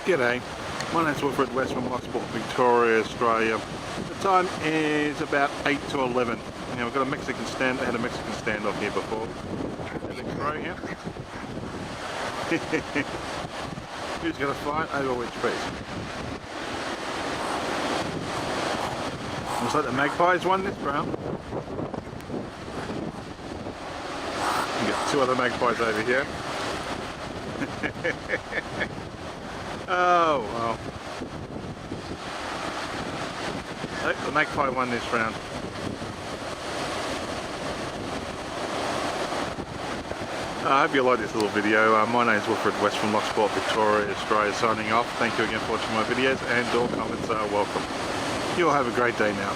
G'day, my name's Wilfred, West from Loch, Victoria, Australia. The time is about 8 to 11. Now we've got a Mexican stand. I had a Mexican standoff here before. Next row here. Who's going to fight over which piece? Looks like the Magpies won this round. You got two other Magpies over here. Oh well. Oh, the Magpie won this round. I hope you like this little video. My name is Wilfred, West from Loch, Victoria, Australia, signing off. Thank you again for watching my videos, and all comments are welcome. You all have a great day now.